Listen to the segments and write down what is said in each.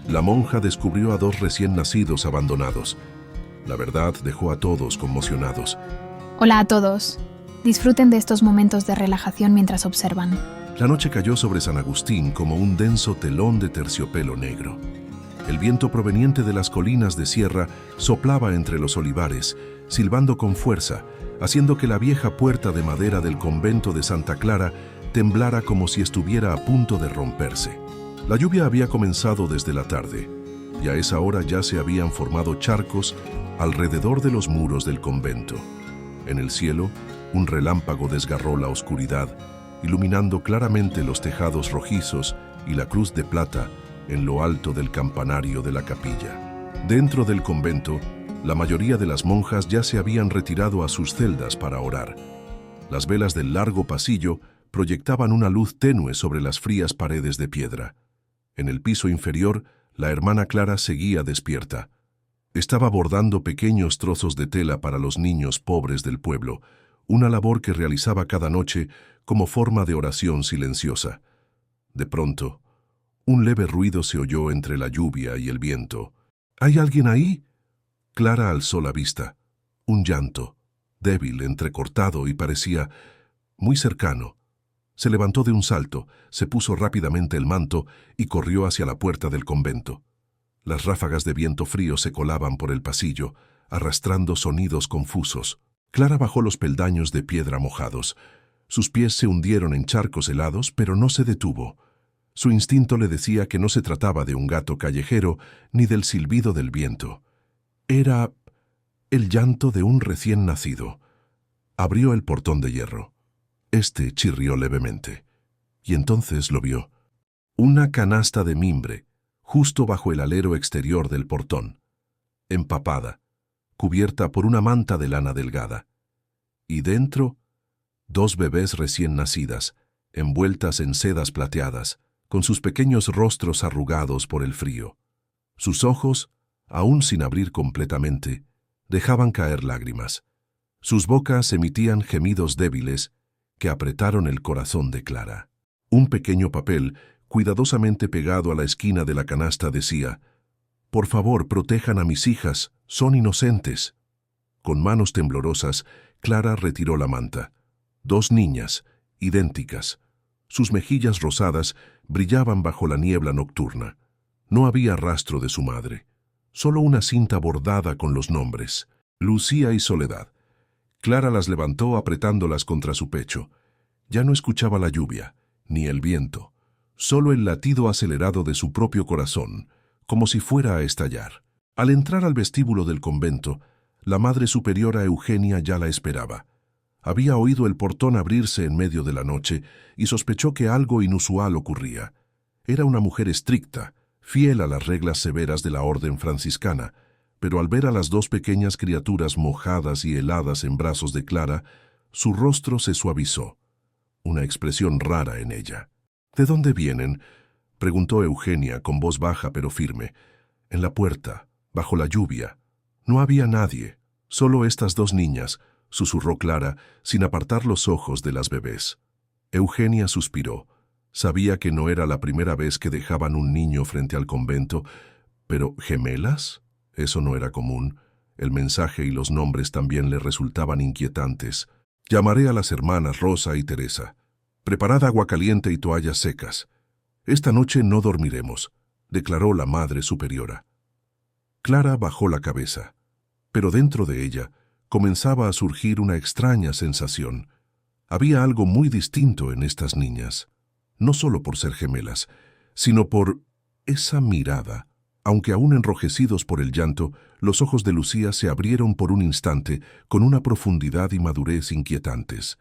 La monja descubrió a dos recién nacidos abandonados. La verdad dejó a todos conmocionados. Hola a todos. Disfruten de estos momentos de relajación mientras observan. La noche cayó sobre San Agustín como un denso telón de terciopelo negro. El viento proveniente de las colinas de sierra soplaba entre los olivares, silbando con fuerza, haciendo que la vieja puerta de madera del convento de Santa Clara temblara como si estuviera a punto de romperse. La lluvia había comenzado desde la tarde, y a esa hora ya se habían formado charcos alrededor de los muros del convento. En el cielo, un relámpago desgarró la oscuridad, iluminando claramente los tejados rojizos y la cruz de plata en lo alto del campanario de la capilla. Dentro del convento, la mayoría de las monjas ya se habían retirado a sus celdas para orar. Las velas del largo pasillo proyectaban una luz tenue sobre las frías paredes de piedra. En el piso inferior, la hermana Clara seguía despierta. Estaba bordando pequeños trozos de tela para los niños pobres del pueblo, una labor que realizaba cada noche como forma de oración silenciosa. De pronto, un leve ruido se oyó entre la lluvia y el viento. ¿Hay alguien ahí? Clara alzó la vista. Un llanto, débil, entrecortado y parecía muy cercano. Se levantó de un salto, se puso rápidamente el manto y corrió hacia la puerta del convento. Las ráfagas de viento frío se colaban por el pasillo, arrastrando sonidos confusos. Clara bajó los peldaños de piedra mojados. Sus pies se hundieron en charcos helados, pero no se detuvo. Su instinto le decía que no se trataba de un gato callejero ni del silbido del viento. Era el llanto de un recién nacido. Abrió el portón de hierro. Este chirrió levemente, y entonces lo vio. Una canasta de mimbre, justo bajo el alero exterior del portón, empapada, cubierta por una manta de lana delgada. Y dentro, dos bebés recién nacidas, envueltas en sedas plateadas, con sus pequeños rostros arrugados por el frío. Sus ojos, aún sin abrir completamente, dejaban caer lágrimas. Sus bocas emitían gemidos débiles que apretaron el corazón de Clara. Un pequeño papel, cuidadosamente pegado a la esquina de la canasta, decía: «Por favor, protejan a mis hijas, son inocentes». Con manos temblorosas, Clara retiró la manta. Dos niñas, idénticas. Sus mejillas rosadas brillaban bajo la niebla nocturna. No había rastro de su madre. Solo una cinta bordada con los nombres: Lucía y Soledad. Clara las levantó apretándolas contra su pecho. Ya no escuchaba la lluvia, ni el viento, solo el latido acelerado de su propio corazón, como si fuera a estallar. Al entrar al vestíbulo del convento, la Madre Superiora Eugenia ya la esperaba. Había oído el portón abrirse en medio de la noche y sospechó que algo inusual ocurría. Era una mujer estricta, fiel a las reglas severas de la orden franciscana, pero al ver a las dos pequeñas criaturas mojadas y heladas en brazos de Clara, su rostro se suavizó, una expresión rara en ella. «¿De dónde vienen?», preguntó Eugenia con voz baja pero firme. En la puerta, bajo la lluvia. No había nadie, solo estas dos niñas, susurró Clara, sin apartar los ojos de las bebés. Eugenia suspiró. Sabía que no era la primera vez que dejaban un niño frente al convento, pero ¿gemelas? Eso no era común. El mensaje y los nombres también le resultaban inquietantes. «Llamaré a las hermanas Rosa y Teresa. Preparad agua caliente y toallas secas. Esta noche no dormiremos», declaró la Madre Superiora. Clara bajó la cabeza, pero dentro de ella comenzaba a surgir una extraña sensación. Había algo muy distinto en estas niñas, no solo por ser gemelas, sino por esa mirada. Aunque aún enrojecidos por el llanto, los ojos de Lucía se abrieron por un instante con una profundidad y madurez inquietantes.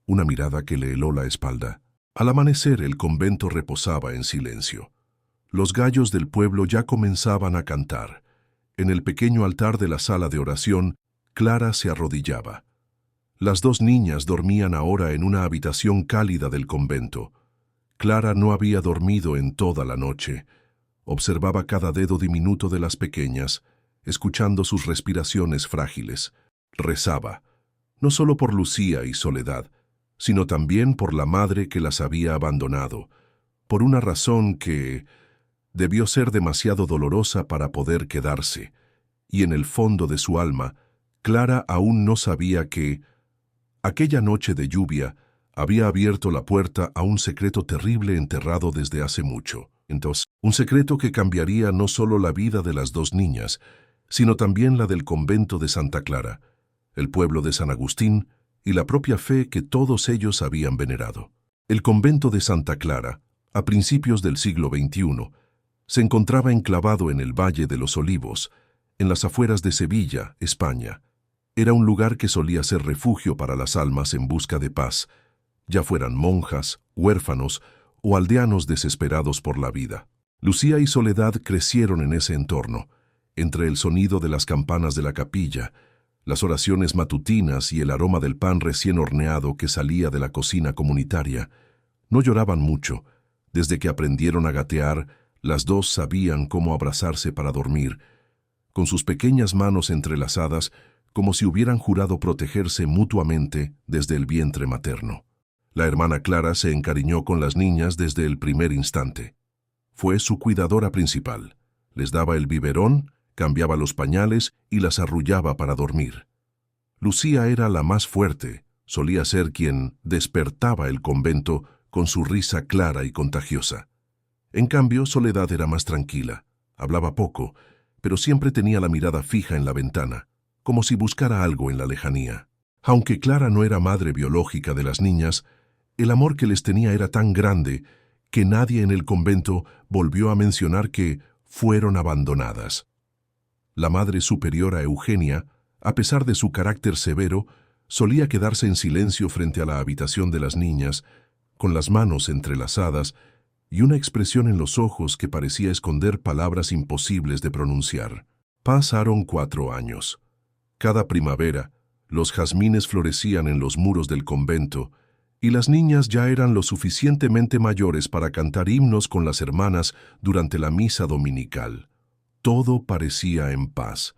Una mirada que le heló la espalda. Al amanecer el convento reposaba en silencio. Los gallos del pueblo ya comenzaban a cantar. En el pequeño altar de la sala de oración, Clara se arrodillaba. Las dos niñas dormían ahora en una habitación cálida del convento. Clara no había dormido en toda la noche. Observaba cada dedo diminuto de las pequeñas, escuchando sus respiraciones frágiles. Rezaba, no solo por Lucía y Soledad, sino también por la madre que las había abandonado, por una razón que Debió ser demasiado dolorosa para poder quedarse, y en el fondo de su alma, Clara aún no sabía que, aquella noche de lluvia, había abierto la puerta a un secreto terrible enterrado desde hace mucho. Entonces, un secreto que cambiaría no solo la vida de las dos niñas, sino también la del convento de Santa Clara, el pueblo de San Agustín y la propia fe que todos ellos habían venerado. El convento de Santa Clara, a principios del siglo XXI, se encontraba enclavado en el Valle de los Olivos, en las afueras de Sevilla, España. Era un lugar que solía ser refugio para las almas en busca de paz, ya fueran monjas, huérfanos o aldeanos desesperados por la vida. Lucía y Soledad crecieron en ese entorno, entre el sonido de las campanas de la capilla, las oraciones matutinas y el aroma del pan recién horneado que salía de la cocina comunitaria. No lloraban mucho. Desde que aprendieron a gatear, las dos sabían cómo abrazarse para dormir, con sus pequeñas manos entrelazadas, como si hubieran jurado protegerse mutuamente desde el vientre materno. La hermana Clara se encariñó con las niñas desde el primer instante. Fue su cuidadora principal. Les daba el biberón, cambiaba los pañales y las arrullaba para dormir. Lucía era la más fuerte, solía ser quien despertaba el convento con su risa clara y contagiosa. En cambio, Soledad era más tranquila, hablaba poco, pero siempre tenía la mirada fija en la ventana, como si buscara algo en la lejanía. Aunque Clara no era madre biológica de las niñas, el amor que les tenía era tan grande que nadie en el convento volvió a mencionar que fueron abandonadas. La madre superiora Eugenia, a pesar de su carácter severo, solía quedarse en silencio frente a la habitación de las niñas, con las manos entrelazadas y una expresión en los ojos que parecía esconder palabras imposibles de pronunciar. Pasaron 4 años. Cada primavera, los jazmines florecían en los muros del convento, y las niñas ya eran lo suficientemente mayores para cantar himnos con las hermanas durante la misa dominical. Todo parecía en paz,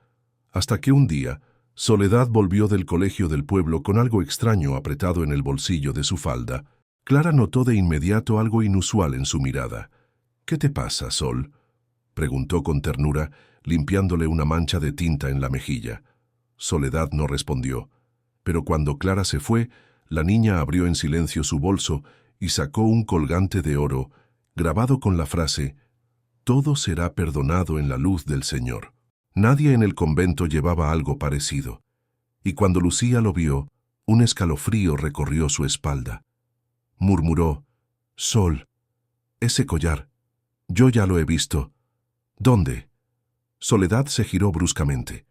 hasta que un día, Soledad volvió del colegio del pueblo con algo extraño apretado en el bolsillo de su falda. Clara notó de inmediato algo inusual en su mirada. «¿Qué te pasa, Sol?», preguntó con ternura, limpiándole una mancha de tinta en la mejilla. Soledad no respondió, pero cuando Clara se fue, la niña abrió en silencio su bolso y sacó un colgante de oro, grabado con la frase «Todo será perdonado en la luz del Señor». Nadie en el convento llevaba algo parecido, y cuando Lucía lo vio, un escalofrío recorrió su espalda. Murmuró: «Sol, ese collar, yo ya lo he visto». «¿Dónde?». Soledad se giró bruscamente.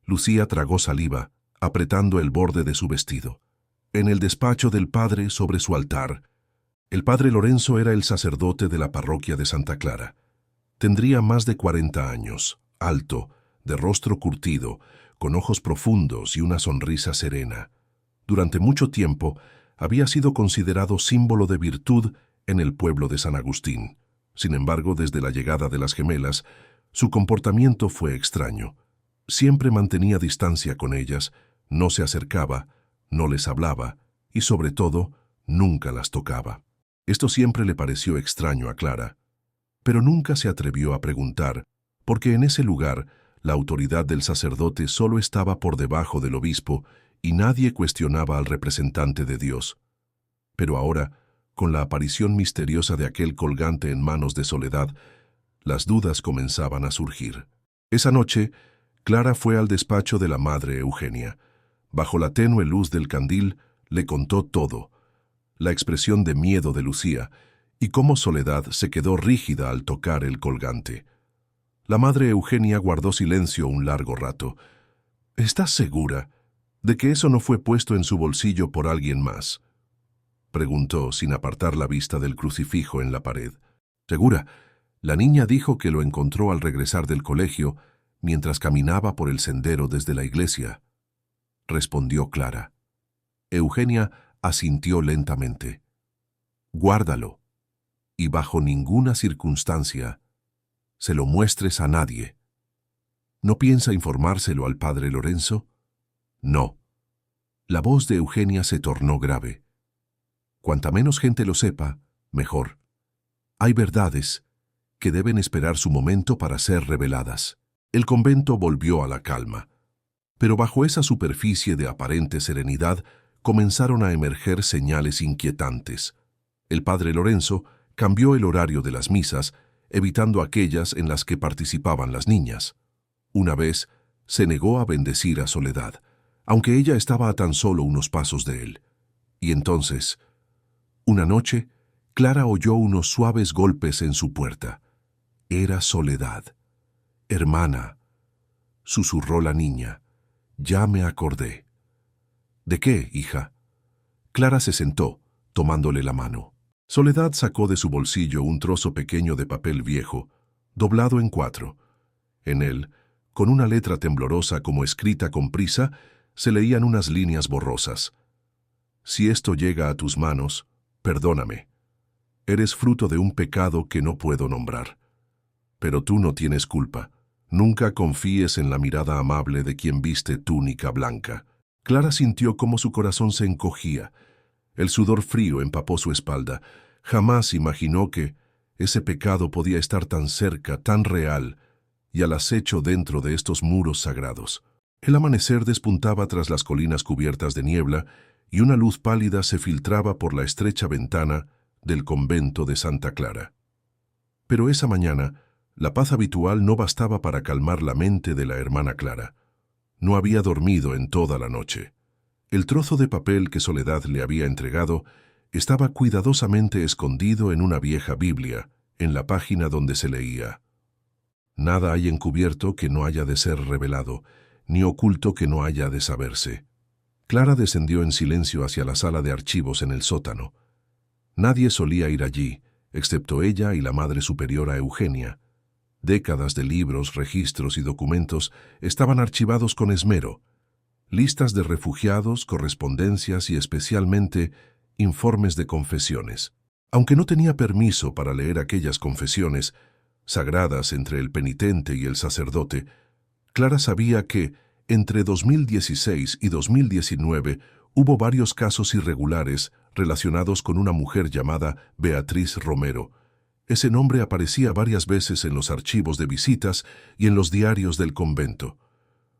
Lucía tragó saliva, apretando el borde de su vestido. «En el despacho del padre sobre su altar». El padre Lorenzo era el sacerdote de la parroquia de Santa Clara. Tendría más de 40 años, alto, de rostro curtido, con ojos profundos y una sonrisa serena. Durante mucho tiempo había sido considerado símbolo de virtud en el pueblo de San Agustín. Sin embargo, desde la llegada de las gemelas, su comportamiento fue extraño. Siempre mantenía distancia con ellas, no se acercaba, no les hablaba y, sobre todo, nunca las tocaba. Esto siempre le pareció extraño a Clara, pero nunca se atrevió a preguntar, porque en ese lugar la autoridad del sacerdote solo estaba por debajo del obispo y nadie cuestionaba al representante de Dios. Pero ahora, con la aparición misteriosa de aquel colgante en manos de Soledad, las dudas comenzaban a surgir. Esa noche, Clara fue al despacho de la madre Eugenia. Bajo la tenue luz del candil, le contó todo: la expresión de miedo de Lucía y cómo Soledad se quedó rígida al tocar el colgante. La madre Eugenia guardó silencio un largo rato. «¿Estás segura de que eso no fue puesto en su bolsillo por alguien más?», preguntó sin apartar la vista del crucifijo en la pared. «Segura. La niña dijo que lo encontró al regresar del colegio mientras caminaba por el sendero desde la iglesia», respondió Clara. Eugenia asintió lentamente. «Guárdalo, y bajo ninguna circunstancia se lo muestres a nadie». «¿No piensa informárselo al padre Lorenzo?». «No». La voz de Eugenia se tornó grave. «Cuanta menos gente lo sepa, mejor. Hay verdades, que deben esperar su momento para ser reveladas. El convento volvió a la calma, pero bajo esa superficie de aparente serenidad comenzaron a emerger señales inquietantes. El padre Lorenzo cambió el horario de las misas, evitando aquellas en las que participaban las niñas. Una vez, se negó a bendecir a Soledad, aunque ella estaba a tan solo unos pasos de él. Y entonces, una noche, Clara oyó unos suaves golpes en su puerta. Era Soledad. «Hermana», susurró la niña, «ya me acordé». «¿De qué, hija?» Clara se sentó, tomándole la mano. Soledad sacó de su bolsillo un trozo pequeño de papel viejo, doblado en 4. En él, con una letra temblorosa como escrita con prisa, se leían unas líneas borrosas. «Si esto llega a tus manos, perdóname. Eres fruto de un pecado que no puedo nombrar. Pero tú no tienes culpa. Nunca confíes en la mirada amable de quien viste túnica blanca». Clara sintió cómo su corazón se encogía. El sudor frío empapó su espalda. Jamás imaginó que ese pecado podía estar tan cerca, tan real, y al acecho dentro de estos muros sagrados. El amanecer despuntaba tras las colinas cubiertas de niebla, y una luz pálida se filtraba por la estrecha ventana del convento de Santa Clara. Pero esa mañana, la paz habitual no bastaba para calmar la mente de la hermana Clara. No había dormido en toda la noche. El trozo de papel que Soledad le había entregado estaba cuidadosamente escondido en una vieja Biblia, en la página donde se leía: «Nada hay encubierto que no haya de ser revelado, ni oculto que no haya de saberse». Clara descendió en silencio hacia la sala de archivos en el sótano. Nadie solía ir allí, excepto ella y la Madre Superiora Eugenia. Décadas de libros, registros y documentos estaban archivados con esmero. Listas de refugiados, correspondencias y especialmente informes de confesiones. Aunque no tenía permiso para leer aquellas confesiones, sagradas entre el penitente y el sacerdote, Clara sabía que, entre 2016 y 2019, hubo varios casos irregulares relacionados con una mujer llamada Beatriz Romero. Ese nombre aparecía varias veces en los archivos de visitas y en los diarios del convento.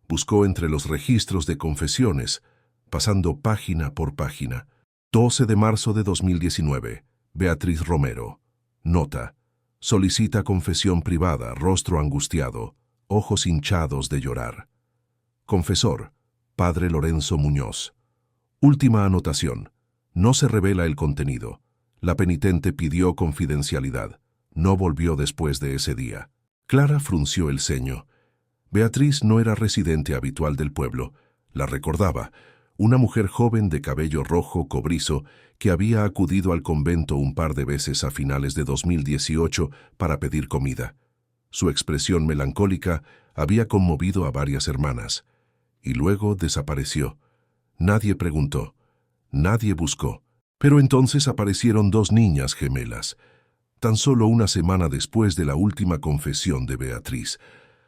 Buscó entre los registros de confesiones, pasando página por página. 12 de marzo de 2019. Beatriz Romero. Nota: solicita confesión privada, rostro angustiado, ojos hinchados de llorar. Confesor: Padre Lorenzo Muñoz. Última anotación: no se revela el contenido. La penitente pidió confidencialidad. No volvió después de ese día. Clara frunció el ceño. Beatriz no era residente habitual del pueblo. La recordaba, una mujer joven de cabello rojo cobrizo que había acudido al convento un par de veces a finales de 2018 para pedir comida. Su expresión melancólica había conmovido a varias hermanas. Y luego desapareció. Nadie preguntó. Nadie buscó. Pero entonces aparecieron 2 niñas gemelas, tan solo una semana después de la última confesión de Beatriz.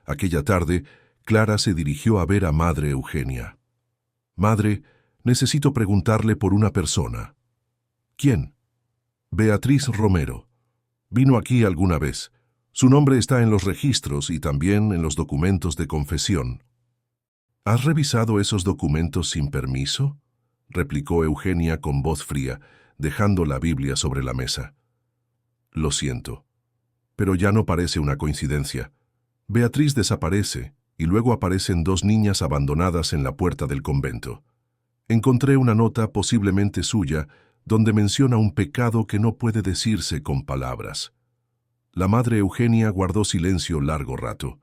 Aquella tarde, Clara se dirigió a ver a Madre Eugenia. «Madre, necesito preguntarle por una persona». «¿Quién?» «Beatriz Romero. Vino aquí alguna vez. Su nombre está en los registros y también en los documentos de confesión». «¿Has revisado esos documentos sin permiso?», replicó Eugenia con voz fría, dejando la Biblia sobre la mesa. «Lo siento, pero ya no parece una coincidencia. Beatriz desaparece y luego aparecen 2 niñas abandonadas en la puerta del convento. Encontré una nota posiblemente suya donde menciona un pecado que no puede decirse con palabras». La Madre Eugenia guardó silencio largo rato.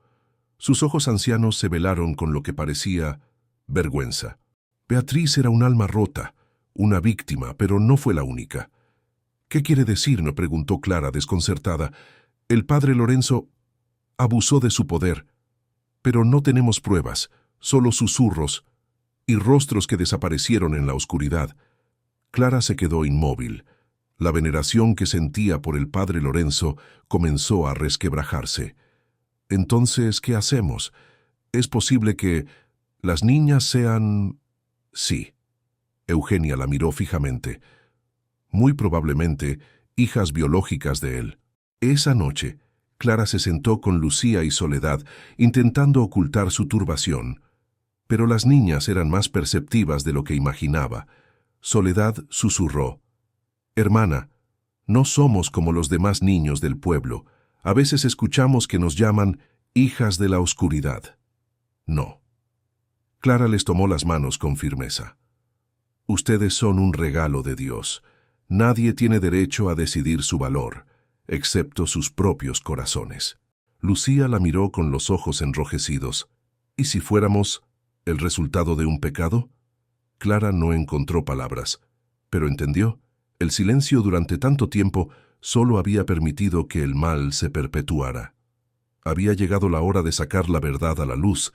Sus ojos ancianos se velaron con lo que parecía vergüenza. Beatriz era un alma rota, una víctima, pero no fue la única. «¿Qué quiere decir?», me preguntó Clara, desconcertada. «El padre Lorenzo abusó de su poder, pero no tenemos pruebas, solo susurros y rostros que desaparecieron en la oscuridad». Clara se quedó inmóvil. La veneración que sentía por el padre Lorenzo comenzó a resquebrajarse. «Entonces, ¿qué hacemos? ¿Es posible que las niñas sean...?» «Sí». Eugenia la miró fijamente. «Muy probablemente hijas biológicas de él». Esa noche, Clara se sentó con Lucía y Soledad, intentando ocultar su turbación. Pero las niñas eran más perceptivas de lo que imaginaba. Soledad susurró: «Hermana, no somos como los demás niños del pueblo. A veces escuchamos que nos llaman hijas de la oscuridad». No. Clara les tomó las manos con firmeza. «Ustedes son un regalo de Dios. Nadie tiene derecho a decidir su valor, excepto sus propios corazones». Lucía la miró con los ojos enrojecidos. «¿Y si fuéramos el resultado de un pecado?». Clara no encontró palabras, pero entendió. El silencio durante tanto tiempo solo había permitido que el mal se perpetuara. Había llegado la hora de sacar la verdad a la luz,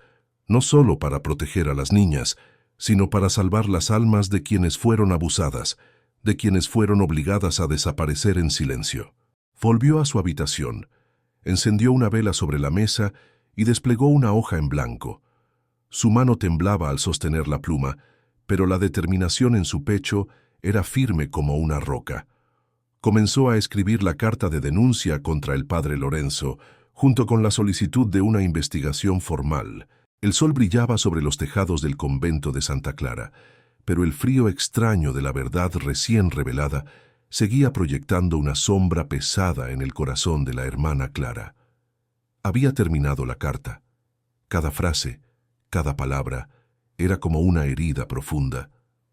no solo para proteger a las niñas, sino para salvar las almas de quienes fueron abusadas, de quienes fueron obligadas a desaparecer en silencio. Volvió a su habitación, encendió una vela sobre la mesa y desplegó una hoja en blanco. Su mano temblaba al sostener la pluma, pero la determinación en su pecho era firme como una roca. Comenzó a escribir la carta de denuncia contra el padre Lorenzo, junto con la solicitud de una investigación formal. El sol brillaba sobre los tejados del convento de Santa Clara, pero el frío extraño de la verdad recién revelada seguía proyectando una sombra pesada en el corazón de la hermana Clara. Había terminado la carta. Cada frase, cada palabra, era como una herida profunda.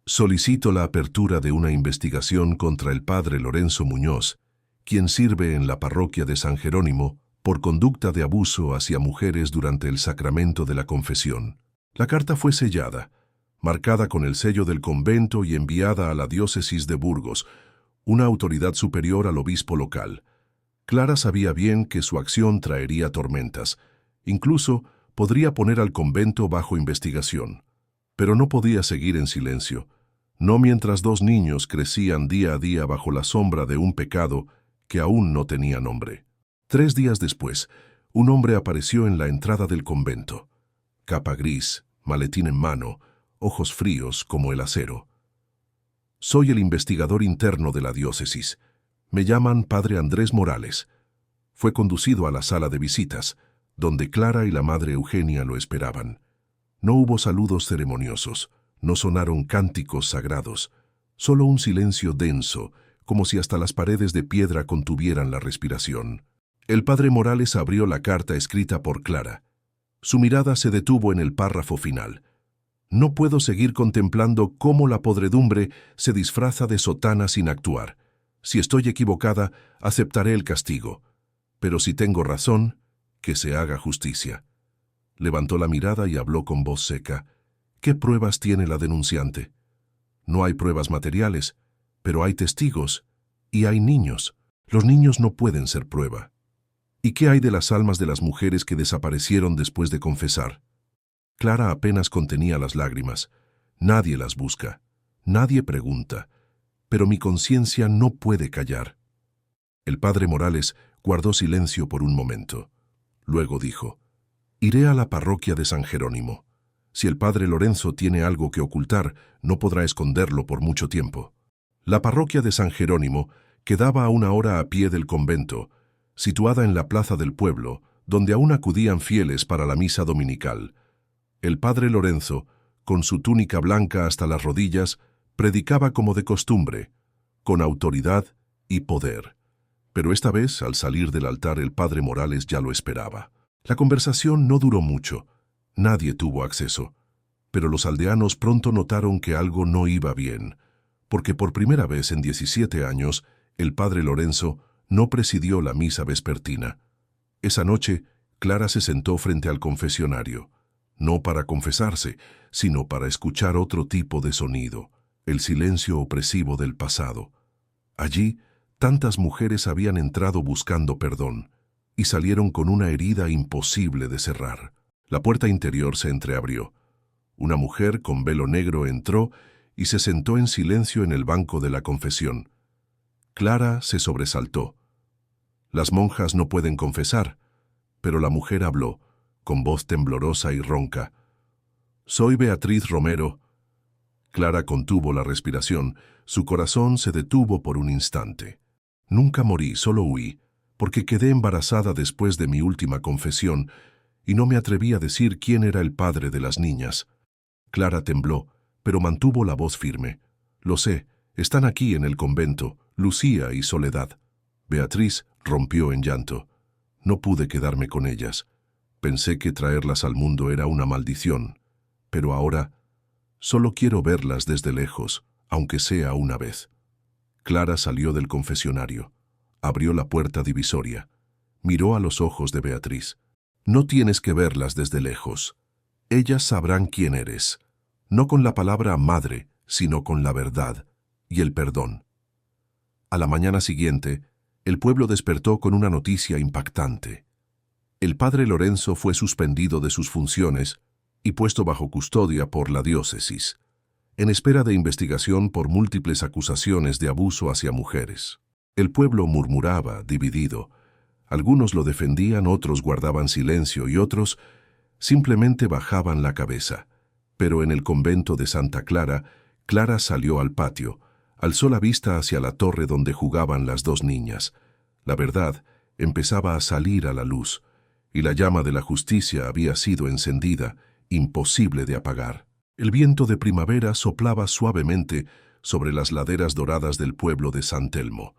«Solicito la apertura de una investigación contra el padre Lorenzo Muñoz, quien sirve en la parroquia de San Jerónimo por conducta de abuso hacia mujeres durante el sacramento de la confesión». La carta fue sellada, marcada con el sello del convento y enviada a la diócesis de Burgos, una autoridad superior al obispo local. Clara sabía bien que su acción traería tormentas. Incluso podría poner al convento bajo investigación. Pero no podía seguir en silencio, no mientras dos niños crecían día a día bajo la sombra de un pecado que aún no tenía nombre. 3 días después, un hombre apareció en la entrada del convento. Capa gris, maletín en mano, ojos fríos como el acero. «Soy el investigador interno de la diócesis. Me llaman Padre Andrés Morales». Fue conducido a la sala de visitas, donde Clara y la madre Eugenia lo esperaban. No hubo saludos ceremoniosos, no sonaron cánticos sagrados, solo un silencio denso, como si hasta las paredes de piedra contuvieran la respiración. El padre Morales abrió la carta escrita por Clara. Su mirada se detuvo en el párrafo final. «No puedo seguir contemplando cómo la podredumbre se disfraza de sotana sin actuar. Si estoy equivocada, aceptaré el castigo. Pero si tengo razón, que se haga justicia». Levantó la mirada y habló con voz seca. «¿Qué pruebas tiene la denunciante?». «No hay pruebas materiales, pero hay testigos y hay niños. Los niños no pueden ser prueba». «¿Y qué hay de las almas de las mujeres que desaparecieron después de confesar?». Clara apenas contenía las lágrimas. «Nadie las busca, nadie pregunta, pero mi conciencia no puede callar». El padre Morales guardó silencio por un momento. Luego dijo: «Iré a la parroquia de San Jerónimo. Si el padre Lorenzo tiene algo que ocultar, no podrá esconderlo por mucho tiempo». La parroquia de San Jerónimo quedaba a 1 hora a pie del convento, situada en la plaza del pueblo, donde aún acudían fieles para la misa dominical. El padre Lorenzo, con su túnica blanca hasta las rodillas, predicaba como de costumbre, con autoridad y poder. Pero esta vez, al salir del altar, el padre Morales ya lo esperaba. La conversación no duró mucho. Nadie tuvo acceso. Pero los aldeanos pronto notaron que algo no iba bien, porque por primera vez en 17 años, el padre Lorenzo no presidió la misa vespertina. Esa noche, Clara se sentó frente al confesionario, no para confesarse, sino para escuchar otro tipo de sonido, el silencio opresivo del pasado. Allí, tantas mujeres habían entrado buscando perdón, y salieron con una herida imposible de cerrar. La puerta interior se entreabrió. Una mujer con velo negro entró y se sentó en silencio en el banco de la confesión. Clara se sobresaltó. Las monjas no pueden confesar, pero la mujer habló, con voz temblorosa y ronca. «Soy Beatriz Romero». Clara contuvo la respiración, su corazón se detuvo por un instante. «Nunca morí, solo huí, porque quedé embarazada después de mi última confesión y no me atreví a decir quién era el padre de las niñas. Clara tembló, pero mantuvo la voz firme. Lo sé, están aquí en el convento, Lucía y Soledad. Beatriz rompió en llanto. No pude quedarme con ellas. Pensé que traerlas al mundo era una maldición, pero ahora solo quiero verlas desde lejos, aunque sea una vez. Clara salió del confesionario. Abrió la puerta divisoria. Miró a los ojos de Beatriz. No tienes que verlas desde lejos. Ellas sabrán quién eres, no con la palabra madre, sino con la verdad y el perdón. A la mañana siguiente, el pueblo despertó con una noticia impactante. El padre Lorenzo fue suspendido de sus funciones y puesto bajo custodia por la diócesis, en espera de investigación por múltiples acusaciones de abuso hacia mujeres. El pueblo murmuraba, dividido. Algunos lo defendían, otros guardaban silencio y otros simplemente bajaban la cabeza. Pero en el convento de Santa Clara, Clara salió al patio, alzó la vista hacia la torre donde jugaban las dos niñas. La verdad empezaba a salir a la luz, y la llama de la justicia había sido encendida, imposible de apagar. El viento de primavera soplaba suavemente sobre las laderas doradas del pueblo de San Telmo.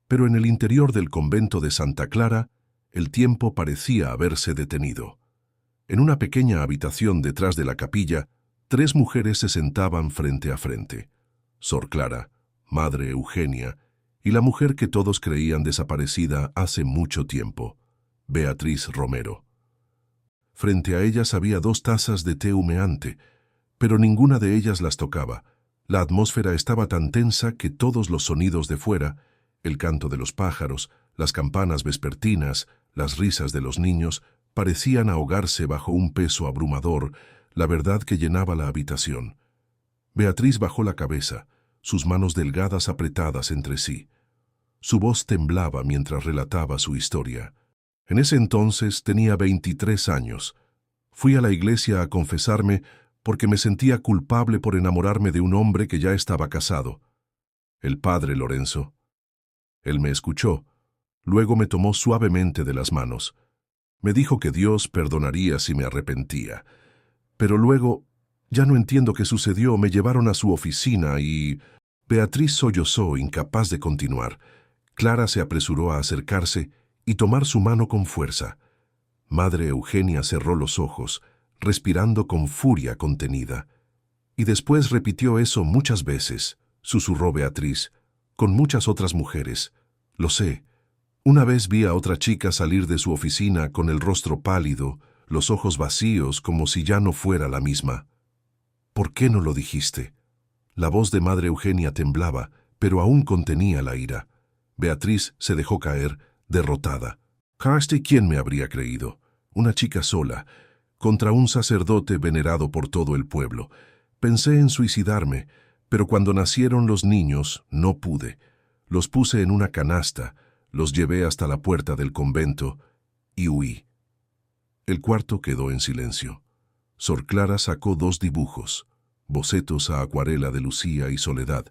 Pero en el interior del convento de Santa Clara, el tiempo parecía haberse detenido. En una pequeña habitación detrás de la capilla, 3 mujeres se sentaban frente a frente. Sor Clara, Madre Eugenia, y la mujer que todos creían desaparecida hace mucho tiempo, Beatriz Romero. Frente a ellas había 2 tazas de té humeante, pero ninguna de ellas las tocaba. La atmósfera estaba tan tensa que todos los sonidos de fuera, el canto de los pájaros, las campanas vespertinas, las risas de los niños, parecían ahogarse bajo un peso abrumador, la verdad que llenaba la habitación. Beatriz bajó la cabeza, sus manos delgadas apretadas entre sí. Su voz temblaba mientras relataba su historia. En ese entonces tenía 23 años. Fui a la iglesia a confesarme porque me sentía culpable por enamorarme de un hombre que ya estaba casado. El padre Lorenzo. Él me escuchó. Luego me tomó suavemente de las manos. Me dijo que Dios perdonaría si me arrepentía. Pero luego, ya no entiendo qué sucedió, me llevaron a su oficina y... Beatriz sollozó, incapaz de continuar. Clara se apresuró a acercarse y tomar su mano con fuerza. Madre Eugenia cerró los ojos, respirando con furia contenida. Y después repitió eso muchas veces, susurró Beatriz, con muchas otras mujeres. Lo sé. Una vez vi a otra chica salir de su oficina con el rostro pálido, los ojos vacíos como si ya no fuera la misma. ¿Por qué no lo dijiste? La voz de Madre Eugenia temblaba, pero aún contenía la ira. Beatriz se dejó caer, derrotada. ¿Casti quién me habría creído? Una chica sola, contra un sacerdote venerado por todo el pueblo. Pensé en suicidarme, pero cuando nacieron los niños no pude. Los puse en una canasta, los llevé hasta la puerta del convento y huí. El cuarto quedó en silencio. Sor Clara sacó 2 dibujos, bocetos a acuarela de Lucía y Soledad.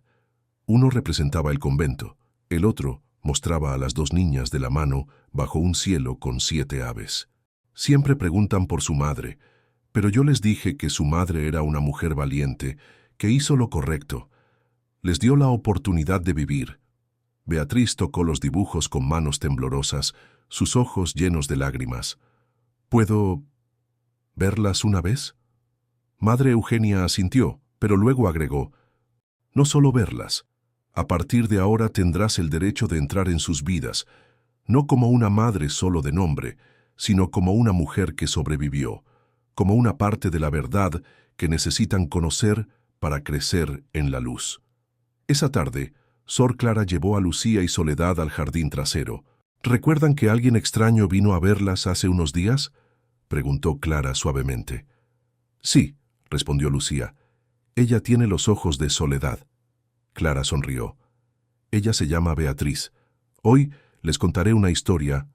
Uno representaba el convento, el otro mostraba a las 2 niñas de la mano bajo un cielo con 7 aves. Siempre preguntan por su madre, pero yo les dije que su madre era una mujer valiente, que hizo lo correcto. Les dio la oportunidad de vivir. Beatriz tocó los dibujos con manos temblorosas, sus ojos llenos de lágrimas. ¿Puedo verlas una vez? Madre Eugenia asintió, pero luego agregó, no solo verlas. A partir de ahora tendrás el derecho de entrar en sus vidas, no como una madre solo de nombre, sino como una mujer que sobrevivió, como una parte de la verdad que necesitan conocer para crecer en la luz. Esa tarde, Sor Clara llevó a Lucía y Soledad al jardín trasero. ¿Recuerdan que alguien extraño vino a verlas hace unos días?, preguntó Clara suavemente. Sí, respondió Lucía. Ella tiene los ojos de Soledad. Clara sonrió. Ella se llama Beatriz. Hoy les contaré una historia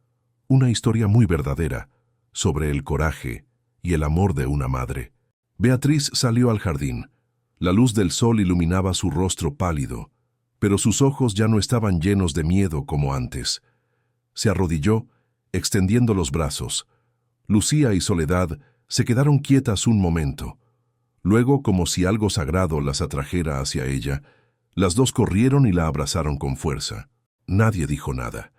muy verdadera, sobre el coraje y el amor de una madre. Beatriz salió al jardín. La luz del sol iluminaba su rostro pálido, pero sus ojos ya no estaban llenos de miedo como antes. Se arrodilló, extendiendo los brazos. Lucía y Soledad se quedaron quietas un momento. Luego, como si algo sagrado las atrajera hacia ella, las dos corrieron y la abrazaron con fuerza. Nadie dijo nada.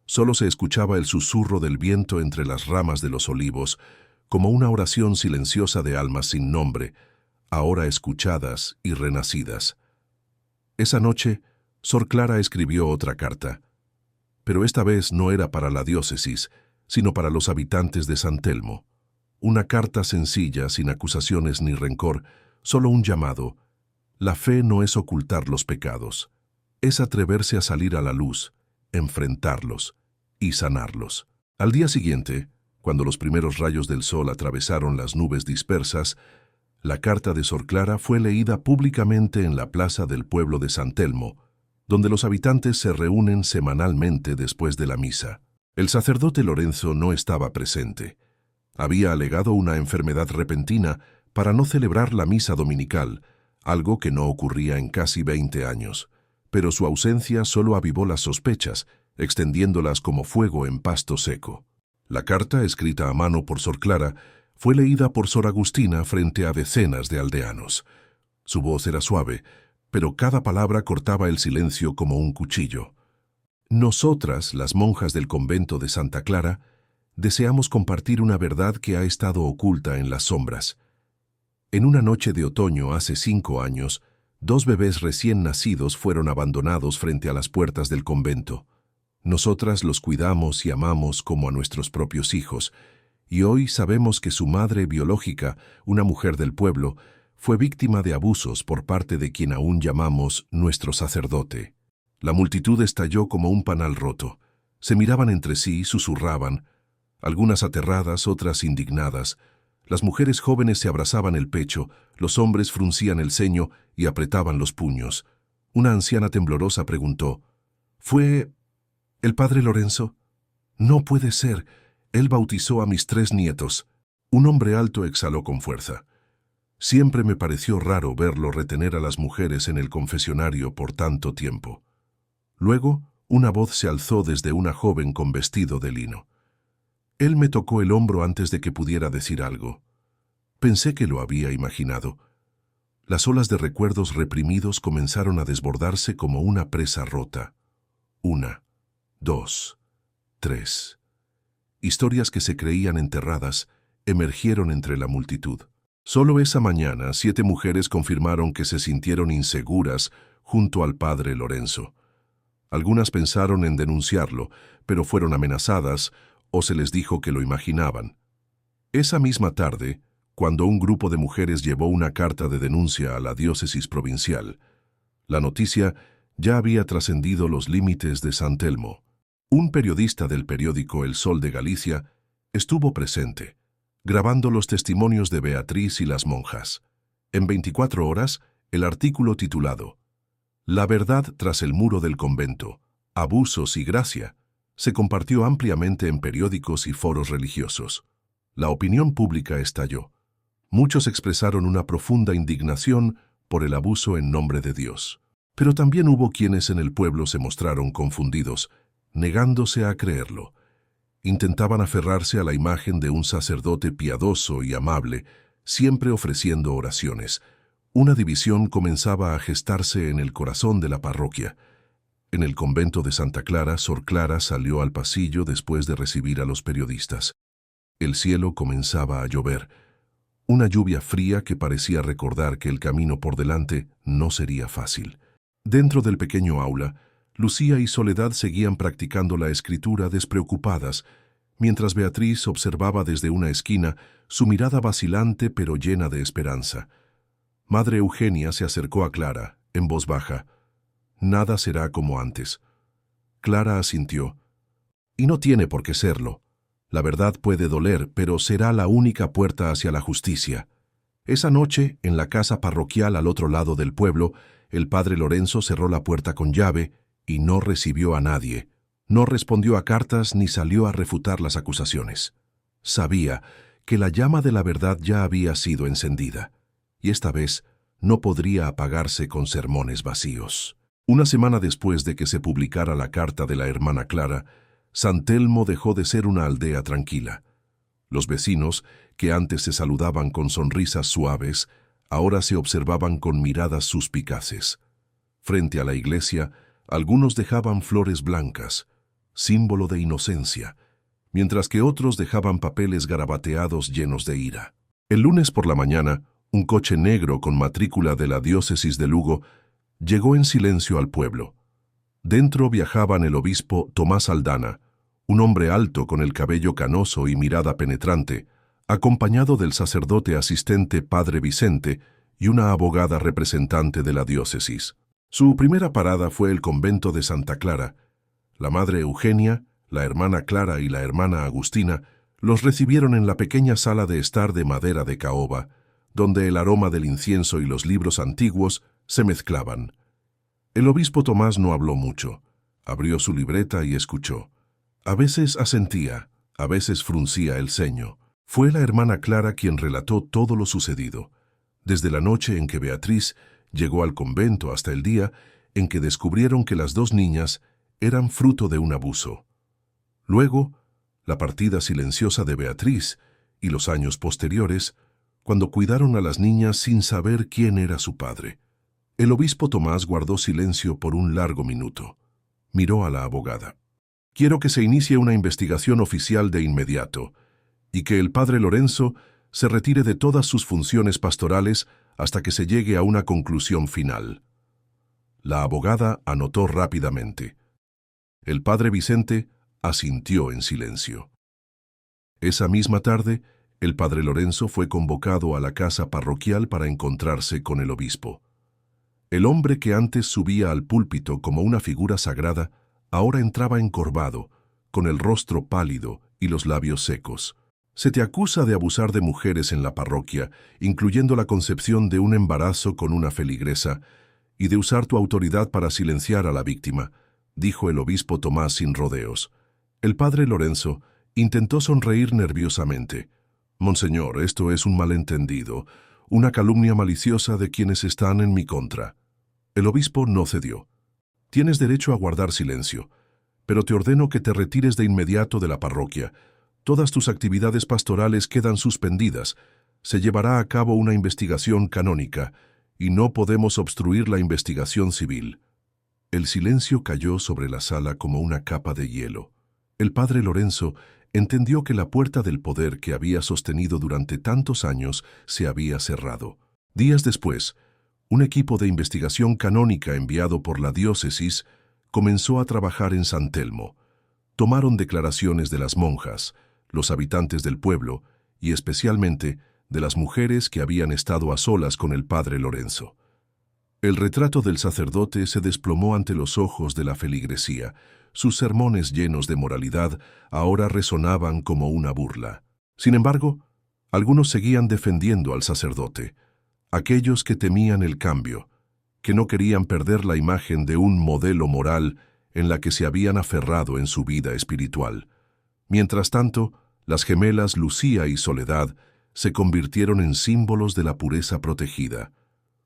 Solo se escuchaba el susurro del viento entre las ramas de los olivos, como una oración silenciosa de almas sin nombre, ahora escuchadas y renacidas. Esa noche, Sor Clara escribió otra carta, pero esta vez no era para la diócesis, sino para los habitantes de San Telmo. Una carta sencilla, sin acusaciones ni rencor, solo un llamado. La fe no es ocultar los pecados, es atreverse a salir a la luz, enfrentarlos y sanarlos. Al día siguiente, cuando los primeros rayos del sol atravesaron las nubes dispersas, la carta de Sor Clara fue leída públicamente en la plaza del pueblo de San Telmo, donde los habitantes se reúnen semanalmente después de la misa. El sacerdote Lorenzo no estaba presente. Había alegado una enfermedad repentina para no celebrar la misa dominical, algo que no ocurría en casi 20 años. Pero su ausencia solo avivó las sospechas, extendiéndolas como fuego en pasto seco. La carta, escrita a mano por Sor Clara, fue leída por Sor Agustina frente a decenas de aldeanos. Su voz era suave, pero cada palabra cortaba el silencio como un cuchillo. Nosotras, las monjas del convento de Santa Clara, deseamos compartir una verdad que ha estado oculta en las sombras. En una noche de otoño hace 5 años, 2 bebés recién nacidos fueron abandonados frente a las puertas del convento. Nosotras los cuidamos y amamos como a nuestros propios hijos, y hoy sabemos que su madre biológica, una mujer del pueblo, fue víctima de abusos por parte de quien aún llamamos nuestro sacerdote. La multitud estalló como un panal roto. Se miraban entre sí, susurraban, algunas aterradas, otras indignadas. Las mujeres jóvenes se abrazaban el pecho, los hombres fruncían el ceño y apretaban los puños. Una anciana temblorosa preguntó, ¿Fue el padre Lorenzo? No puede ser. Él bautizó a mis 3 nietos. Un hombre alto exhaló con fuerza. Siempre me pareció raro verlo retener a las mujeres en el confesionario por tanto tiempo. Luego, una voz se alzó desde una joven con vestido de lino. Él me tocó el hombro antes de que pudiera decir algo. Pensé que lo había imaginado. Las olas de recuerdos reprimidos comenzaron a desbordarse como una presa rota. 1, 2, 3. Historias que se creían enterradas emergieron entre la multitud. Solo esa mañana 7 mujeres confirmaron que se sintieron inseguras junto al padre Lorenzo. Algunas pensaron en denunciarlo, pero fueron amenazadas o se les dijo que lo imaginaban. Esa misma tarde, cuando un grupo de mujeres llevó una carta de denuncia a la diócesis provincial, la noticia ya había trascendido los límites de San Telmo. Un periodista del periódico El Sol de Galicia estuvo presente, grabando los testimonios de Beatriz y las monjas. En 24 horas, el artículo titulado La verdad tras el muro del convento, abusos y gracia, se compartió ampliamente en periódicos y foros religiosos. La opinión pública estalló. Muchos expresaron una profunda indignación por el abuso en nombre de Dios. Pero también hubo quienes en el pueblo se mostraron confundidos, negándose a creerlo. Intentaban aferrarse a la imagen de un sacerdote piadoso y amable, siempre ofreciendo oraciones. Una división comenzaba a gestarse en el corazón de la parroquia. En el convento de Santa Clara, Sor Clara salió al pasillo después de recibir a los periodistas. El cielo comenzaba a llover. Una lluvia fría que parecía recordar que el camino por delante no sería fácil. Dentro del pequeño aula, Lucía y Soledad seguían practicando la escritura despreocupadas, mientras Beatriz observaba desde una esquina, su mirada vacilante pero llena de esperanza. Madre Eugenia se acercó a Clara, en voz baja. Nada será como antes. Clara asintió. Y no tiene por qué serlo. La verdad puede doler, pero será la única puerta hacia la justicia. Esa noche, en la casa parroquial al otro lado del pueblo, el padre Lorenzo cerró la puerta con llave y no recibió a nadie. No respondió a cartas ni salió a refutar las acusaciones. Sabía que la llama de la verdad ya había sido encendida, y esta vez no podría apagarse con sermones vacíos. Una semana después de que se publicara la carta de la hermana Clara, San Telmo dejó de ser una aldea tranquila. Los vecinos, que antes se saludaban con sonrisas suaves, ahora se observaban con miradas suspicaces. Frente a la iglesia, algunos dejaban flores blancas, símbolo de inocencia, mientras que otros dejaban papeles garabateados llenos de ira. El lunes por la mañana, un coche negro con matrícula de la diócesis de Lugo llegó en silencio al pueblo. Dentro viajaban el obispo Tomás Aldana, un hombre alto con el cabello canoso y mirada penetrante, acompañado del sacerdote asistente Padre Vicente y una abogada representante de la diócesis. Su primera parada fue el convento de Santa Clara. La madre Eugenia, la hermana Clara y la hermana Agustina los recibieron en la pequeña sala de estar de madera de caoba, donde el aroma del incienso y los libros antiguos se mezclaban. El obispo Tomás no habló mucho. Abrió su libreta y escuchó. A veces asentía, a veces fruncía el ceño. Fue la hermana Clara quien relató todo lo sucedido, desde la noche en que Beatriz llegó al convento hasta el día en que descubrieron que las dos niñas eran fruto de un abuso. Luego, la partida silenciosa de Beatriz y los años posteriores, cuando cuidaron a las niñas sin saber quién era su padre. El obispo Tomás guardó silencio por un largo minuto. Miró a la abogada. Quiero que se inicie una investigación oficial de inmediato y que el padre Lorenzo se retire de todas sus funciones pastorales hasta que se llegue a una conclusión final. La abogada anotó rápidamente. El padre Vicente asintió en silencio. Esa misma tarde, el padre Lorenzo fue convocado a la casa parroquial para encontrarse con el obispo. El hombre que antes subía al púlpito como una figura sagrada, ahora entraba encorvado, con el rostro pálido y los labios secos. Se te acusa de abusar de mujeres en la parroquia, incluyendo la concepción de un embarazo con una feligresa, y de usar tu autoridad para silenciar a la víctima, dijo el obispo Tomás sin rodeos. El padre Lorenzo intentó sonreír nerviosamente. Monseñor, esto es un malentendido, una calumnia maliciosa de quienes están en mi contra. El obispo no cedió. Tienes derecho a guardar silencio, pero te ordeno que te retires de inmediato de la parroquia. Todas tus actividades pastorales quedan suspendidas. Se llevará a cabo una investigación canónica y no podemos obstruir la investigación civil. El silencio cayó sobre la sala como una capa de hielo. El padre Lorenzo entendió que la puerta del poder que había sostenido durante tantos años se había cerrado. Días después, un equipo de investigación canónica enviado por la diócesis comenzó a trabajar en San Telmo. Tomaron declaraciones de las monjas, los habitantes del pueblo y especialmente de las mujeres que habían estado a solas con el padre Lorenzo. El retrato del sacerdote se desplomó ante los ojos de la feligresía. Sus sermones llenos de moralidad ahora resonaban como una burla. Sin embargo, algunos seguían defendiendo al sacerdote. Aquellos que temían el cambio, que no querían perder la imagen de un modelo moral en la que se habían aferrado en su vida espiritual. Mientras tanto, las gemelas Lucía y Soledad se convirtieron en símbolos de la pureza protegida.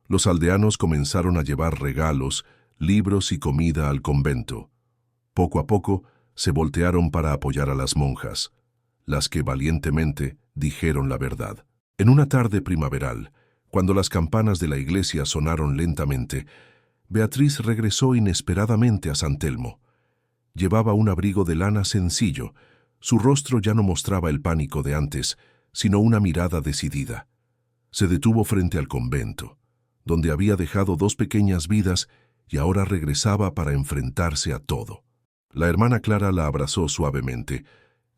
Los aldeanos comenzaron a llevar regalos, libros y comida al convento. Poco a poco, se voltearon para apoyar a las monjas, las que valientemente dijeron la verdad. En una tarde primaveral, cuando las campanas de la iglesia sonaron lentamente, Beatriz regresó inesperadamente a San Telmo. Llevaba un abrigo de lana sencillo. Su rostro ya no mostraba el pánico de antes, sino una mirada decidida. Se detuvo frente al convento, donde había dejado dos pequeñas vidas y ahora regresaba para enfrentarse a todo. La hermana Clara la abrazó suavemente.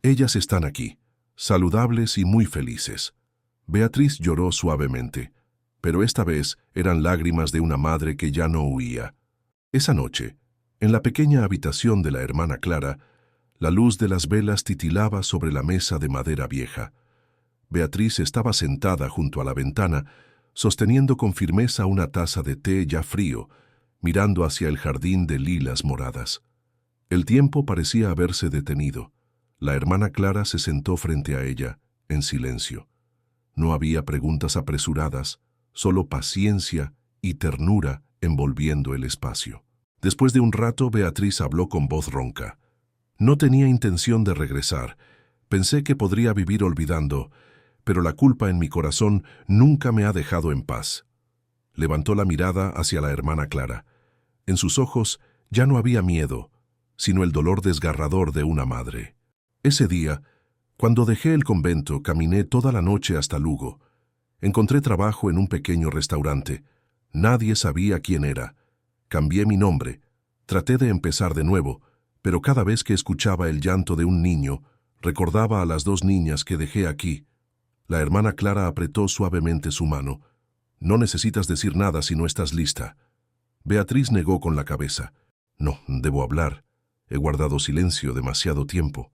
Ellas están aquí, saludables y muy felices. Beatriz lloró suavemente, pero esta vez eran lágrimas de una madre que ya no huía. Esa noche, en la pequeña habitación de la hermana Clara, la luz de las velas titilaba sobre la mesa de madera vieja. Beatriz estaba sentada junto a la ventana, sosteniendo con firmeza una taza de té ya frío, mirando hacia el jardín de lilas moradas. El tiempo parecía haberse detenido. La hermana Clara se sentó frente a ella, en silencio. No había preguntas apresuradas, solo paciencia y ternura envolviendo el espacio. Después de un rato, Beatriz habló con voz ronca. No tenía intención de regresar. Pensé que podría vivir olvidando, pero la culpa en mi corazón nunca me ha dejado en paz. Levantó la mirada hacia la hermana Clara. En sus ojos ya no había miedo, sino el dolor desgarrador de una madre. Ese día, cuando dejé el convento, caminé toda la noche hasta Lugo. Encontré trabajo en un pequeño restaurante. Nadie sabía quién era. Cambié mi nombre. Traté de empezar de nuevo, pero cada vez que escuchaba el llanto de un niño, recordaba a las 2 niñas que dejé aquí. La hermana Clara apretó suavemente su mano. «No necesitas decir nada si no estás lista». Beatriz negó con la cabeza. «No, debo hablar. He guardado silencio demasiado tiempo».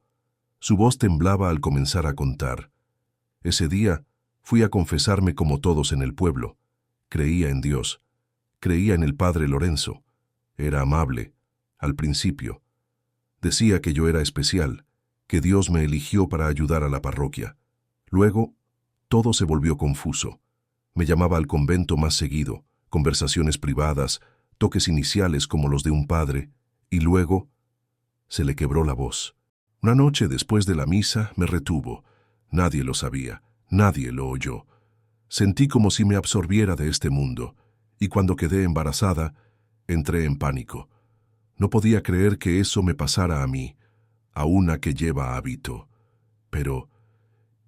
Su voz temblaba al comenzar a contar. Ese día fui a confesarme como todos en el pueblo. Creía en Dios. Creía en el padre Lorenzo. Era amable, al principio. Decía que yo era especial, que Dios me eligió para ayudar a la parroquia. Luego, todo se volvió confuso. Me llamaba al convento más seguido, conversaciones privadas, toques iniciales como los de un padre, y luego se le quebró la voz. Una noche después de la misa me retuvo. Nadie lo sabía, nadie lo oyó. Sentí como si me absorbiera de este mundo, y cuando quedé embarazada, entré en pánico. No podía creer que eso me pasara a mí, a una que lleva hábito. Pero,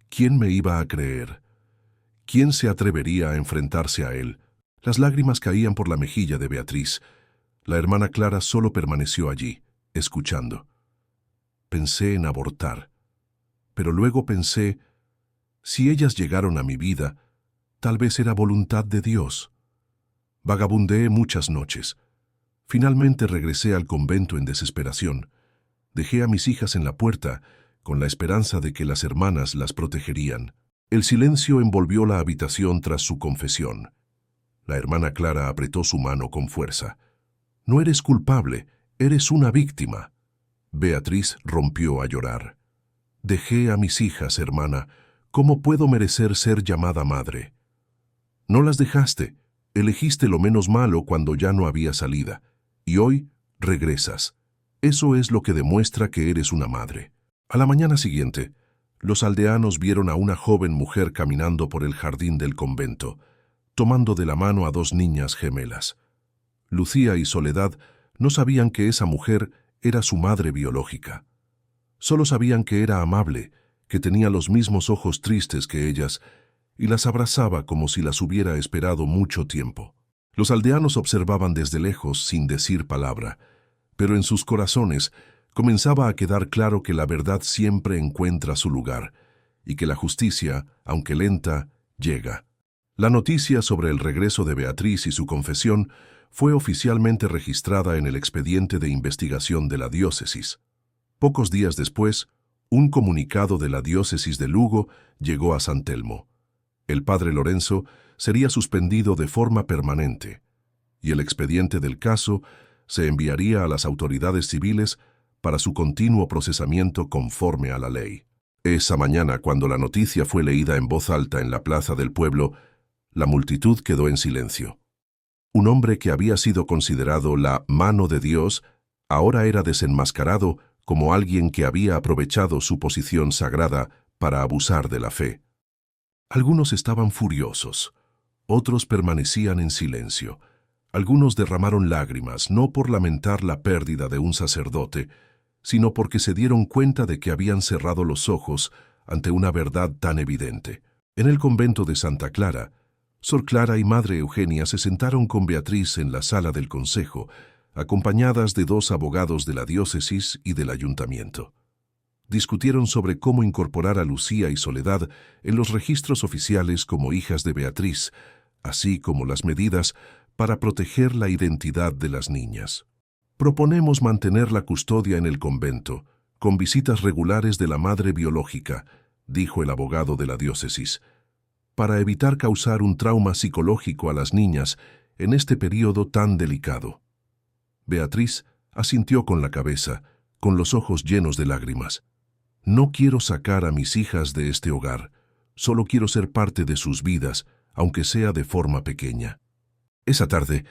¿quién me iba a creer? ¿Quién se atrevería a enfrentarse a él? Las lágrimas caían por la mejilla de Beatriz. La hermana Clara solo permaneció allí, escuchando. Pensé en abortar. Pero luego pensé, si ellas llegaron a mi vida, tal vez era voluntad de Dios. Vagabundeé muchas noches. Finalmente regresé al convento en desesperación. Dejé a mis hijas en la puerta, con la esperanza de que las hermanas las protegerían. El silencio envolvió la habitación tras su confesión. La hermana Clara apretó su mano con fuerza. «No eres culpable, eres una víctima». Beatriz rompió a llorar. «Dejé a mis hijas, hermana. ¿Cómo puedo merecer ser llamada madre?» «No las dejaste. Elegiste lo menos malo cuando ya no había salida. Y hoy regresas. Eso es lo que demuestra que eres una madre». A la mañana siguiente, los aldeanos vieron a una joven mujer caminando por el jardín del convento, tomando de la mano a 2 niñas gemelas. Lucía y Soledad no sabían que esa mujer era su madre biológica. Solo sabían que era amable, que tenía los mismos ojos tristes que ellas, y las abrazaba como si las hubiera esperado mucho tiempo. Los aldeanos observaban desde lejos sin decir palabra, pero en sus corazones comenzaba a quedar claro que la verdad siempre encuentra su lugar, y que la justicia, aunque lenta, llega. La noticia sobre el regreso de Beatriz y su confesión fue oficialmente registrada en el expediente de investigación de la diócesis. Pocos días después, un comunicado de la diócesis de Lugo llegó a San Telmo. El padre Lorenzo sería suspendido de forma permanente, y el expediente del caso se enviaría a las autoridades civiles para su continuo procesamiento conforme a la ley. Esa mañana, cuando la noticia fue leída en voz alta en la plaza del pueblo, la multitud quedó en silencio. Un hombre que había sido considerado la mano de Dios, ahora era desenmascarado como alguien que había aprovechado su posición sagrada para abusar de la fe. Algunos estaban furiosos, otros permanecían en silencio. Algunos derramaron lágrimas, no por lamentar la pérdida de un sacerdote, sino porque se dieron cuenta de que habían cerrado los ojos ante una verdad tan evidente. En el convento de Santa Clara, Sor Clara y Madre Eugenia se sentaron con Beatriz en la sala del consejo, acompañadas de 2 abogados de la diócesis y del ayuntamiento. Discutieron sobre cómo incorporar a Lucía y Soledad en los registros oficiales como hijas de Beatriz, así como las medidas para proteger la identidad de las niñas. Proponemos mantener la custodia en el convento, con visitas regulares de la madre biológica, dijo el abogado de la diócesis, para evitar causar un trauma psicológico a las niñas en este periodo tan delicado. Beatriz asintió con la cabeza, con los ojos llenos de lágrimas. No quiero sacar a mis hijas de este hogar, solo quiero ser parte de sus vidas, aunque sea de forma pequeña. Esa tarde,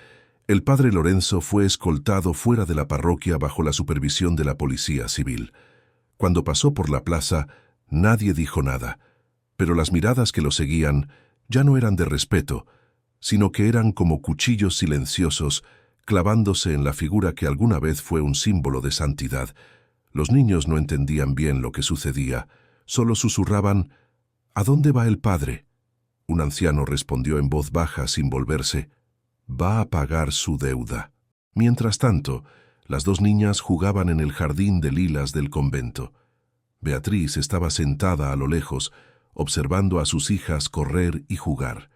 El padre Lorenzo fue escoltado fuera de la parroquia bajo la supervisión de la policía civil. Cuando pasó por la plaza, nadie dijo nada, pero las miradas que lo seguían ya no eran de respeto, sino que eran como cuchillos silenciosos clavándose en la figura que alguna vez fue un símbolo de santidad. Los niños no entendían bien lo que sucedía, solo susurraban: «¿A dónde va el padre?». Un anciano respondió en voz baja sin volverse: «Va a pagar su deuda». Mientras tanto, las dos niñas jugaban en el jardín de lilas del convento. Beatriz estaba sentada a lo lejos, observando a sus hijas correr y jugar.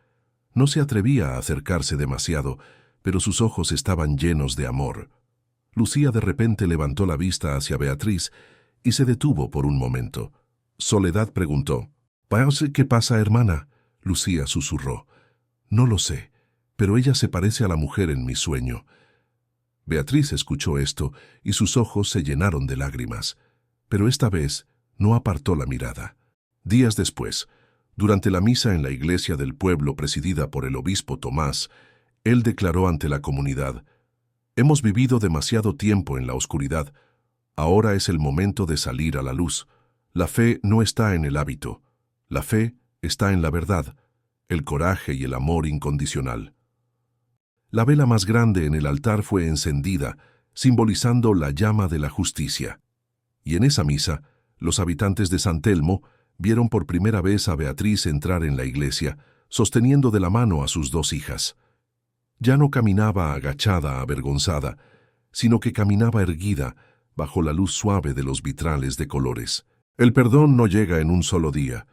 No se atrevía a acercarse demasiado, pero sus ojos estaban llenos de amor. Lucía de repente levantó la vista hacia Beatriz y se detuvo por un momento. Soledad preguntó: «¿Qué pasa, hermana?». Lucía susurró: «No lo sé, pero ella se parece a la mujer en mi sueño». Beatriz escuchó esto y sus ojos se llenaron de lágrimas, pero esta vez no apartó la mirada. Días después, durante la misa en la iglesia del pueblo presidida por el obispo Tomás, él declaró ante la comunidad: «Hemos vivido demasiado tiempo en la oscuridad. Ahora es el momento de salir a la luz. La fe no está en el hábito. La fe está en la verdad, el coraje y el amor incondicional». La vela más grande en el altar fue encendida, simbolizando la llama de la justicia. Y en esa misa, los habitantes de San Telmo vieron por primera vez a Beatriz entrar en la iglesia, sosteniendo de la mano a sus dos hijas. Ya no caminaba agachada, avergonzada, sino que caminaba erguida, bajo la luz suave de los vitrales de colores. El perdón no llega en un solo día,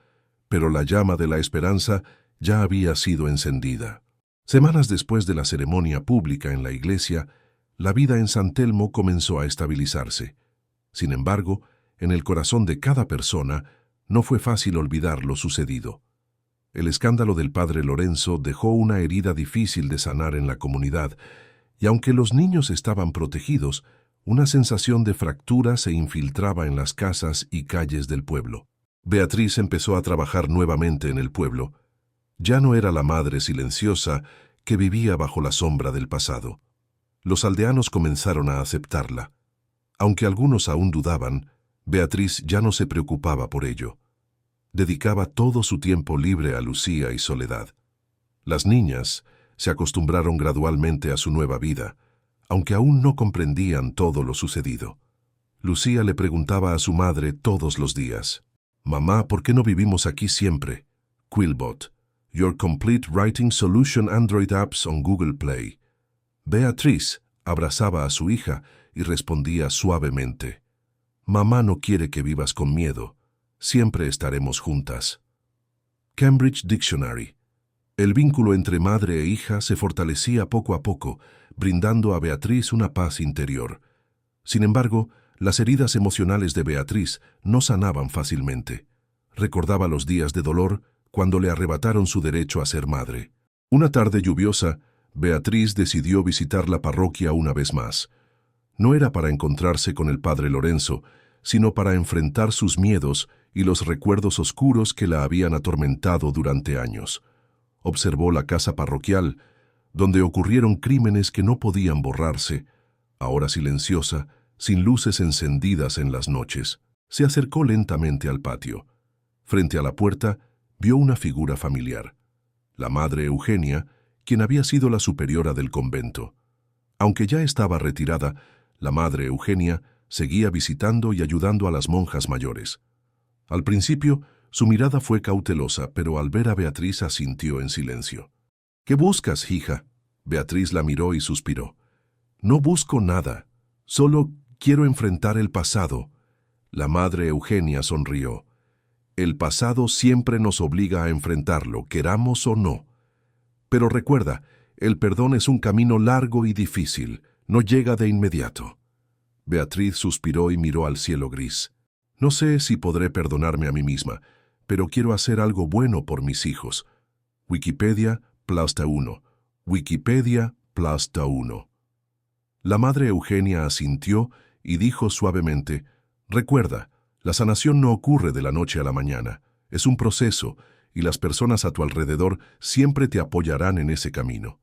pero la llama de la esperanza ya había sido encendida. Semanas después de la ceremonia pública en la iglesia, la vida en San Telmo comenzó a estabilizarse. Sin embargo, en el corazón de cada persona no fue fácil olvidar lo sucedido. El escándalo del padre Lorenzo dejó una herida difícil de sanar en la comunidad, y aunque los niños estaban protegidos, una sensación de fractura se infiltraba en las casas y calles del pueblo. Beatriz empezó a trabajar nuevamente en el pueblo. Ya no era la madre silenciosa que vivía bajo la sombra del pasado. Los aldeanos comenzaron a aceptarla. Aunque algunos aún dudaban, Beatriz ya no se preocupaba por ello. Dedicaba todo su tiempo libre a Lucía y Soledad. Las niñas se acostumbraron gradualmente a su nueva vida, aunque aún no comprendían todo lo sucedido. Lucía le preguntaba a su madre todos los días: «Mamá, ¿por qué no vivimos aquí siempre?». Quillbot, Your Complete Writing Solution Android Apps on Google Play. Beatriz abrazaba a su hija y respondía suavemente: «Mamá no quiere que vivas con miedo. Siempre estaremos juntas». Cambridge Dictionary. El vínculo entre madre e hija se fortalecía poco a poco, brindando a Beatriz una paz interior. Sin embargo, las heridas emocionales de Beatriz no sanaban fácilmente. Recordaba los días de dolor cuando le arrebataron su derecho a ser madre. Una tarde lluviosa, Beatriz decidió visitar la parroquia una vez más. No era para encontrarse con el padre Lorenzo, sino para enfrentar sus miedos y los recuerdos oscuros que la habían atormentado durante años. Observó la casa parroquial, donde ocurrieron crímenes que no podían borrarse, ahora silenciosa, sin luces encendidas en las noches. Se acercó lentamente al patio. Frente a la puerta, vio una figura familiar: la madre Eugenia, quien había sido la superiora del convento. Aunque ya estaba retirada, la madre Eugenia seguía visitando y ayudando a las monjas mayores. Al principio, su mirada fue cautelosa, pero al ver a Beatriz asintió en silencio. «¿Qué buscas, hija?». Beatriz la miró y suspiró. «No busco nada, solo quiero enfrentar el pasado». La madre Eugenia sonrió. «El pasado siempre nos obliga a enfrentarlo, queramos o no. Pero recuerda, el perdón es un camino largo y difícil, no llega de inmediato». Beatriz suspiró y miró al cielo gris. «No sé si podré perdonarme a mí misma, pero quiero hacer algo bueno por mis hijos». Wikipedia +1. Wikipedia +1. La madre Eugenia asintió y dijo suavemente: «Recuerda, la sanación no ocurre de la noche a la mañana. Es un proceso, y las personas a tu alrededor siempre te apoyarán en ese camino».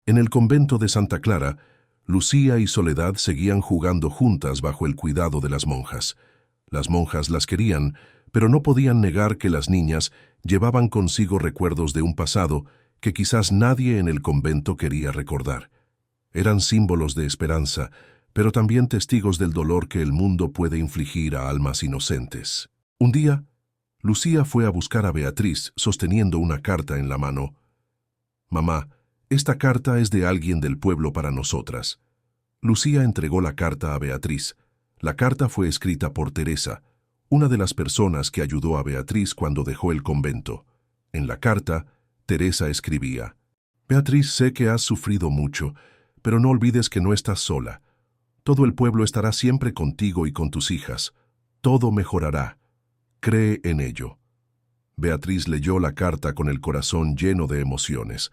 En el convento de Santa Clara, Lucía y Soledad seguían jugando juntas bajo el cuidado de las monjas. Las monjas las querían, pero no podían negar que las niñas llevaban consigo recuerdos de un pasado que quizás nadie en el convento quería recordar. Eran símbolos de esperanza, pero también testigos del dolor que el mundo puede infligir a almas inocentes. Un día, Lucía fue a buscar a Beatriz sosteniendo una carta en la mano. «Mamá, esta carta es de alguien del pueblo para nosotras». Lucía entregó la carta a Beatriz. La carta fue escrita por Teresa, una de las personas que ayudó a Beatriz cuando dejó el convento. En la carta, Teresa escribía: «Beatriz, sé que has sufrido mucho, pero no olvides que no estás sola. Todo el pueblo estará siempre contigo y con tus hijas. Todo mejorará. Cree en ello». Beatriz leyó la carta con el corazón lleno de emociones.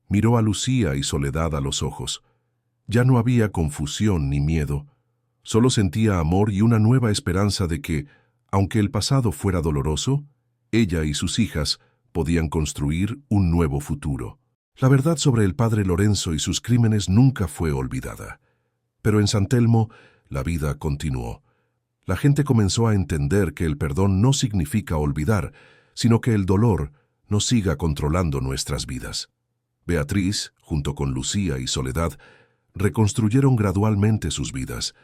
Miró a Lucía y Soledad a los ojos. Ya no había confusión ni miedo. Solo sentía amor y una nueva esperanza de que, aunque el pasado fuera doloroso, ella y sus hijas podían construir un nuevo futuro. La verdad sobre el padre Lorenzo y sus crímenes nunca fue olvidada. Pero en San Telmo, la vida continuó. La gente comenzó a entender que el perdón no significa olvidar, sino que el dolor no siga controlando nuestras vidas. Beatriz, junto con Lucía y Soledad, reconstruyeron gradualmente sus vidas.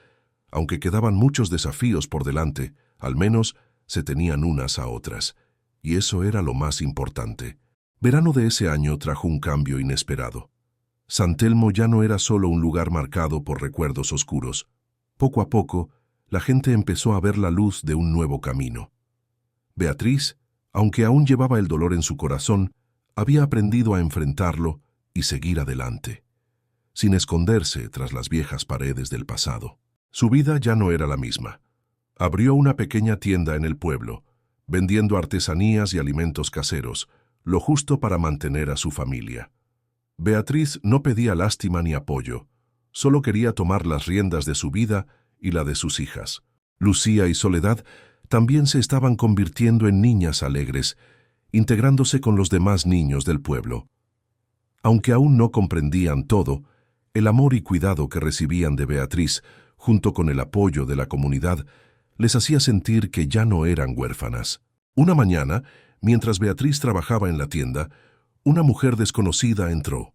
Aunque quedaban muchos desafíos por delante, al menos se tenían unas a otras. Y eso era lo más importante. Verano de ese año trajo un cambio inesperado. San Telmo ya no era solo un lugar marcado por recuerdos oscuros. Poco a poco, la gente empezó a ver la luz de un nuevo camino. Beatriz, aunque aún llevaba el dolor en su corazón, había aprendido a enfrentarlo y seguir adelante, sin esconderse tras las viejas paredes del pasado. Su vida ya no era la misma. Abrió una pequeña tienda en el pueblo, vendiendo artesanías y alimentos caseros, lo justo para mantener a su familia. Beatriz no pedía lástima ni apoyo, solo quería tomar las riendas de su vida y la de sus hijas. Lucía y Soledad también se estaban convirtiendo en niñas alegres, integrándose con los demás niños del pueblo. Aunque aún no comprendían todo, el amor y cuidado que recibían de Beatriz, junto con el apoyo de la comunidad, les hacía sentir que ya no eran huérfanas. Una mañana, mientras Beatriz trabajaba en la tienda, una mujer desconocida entró.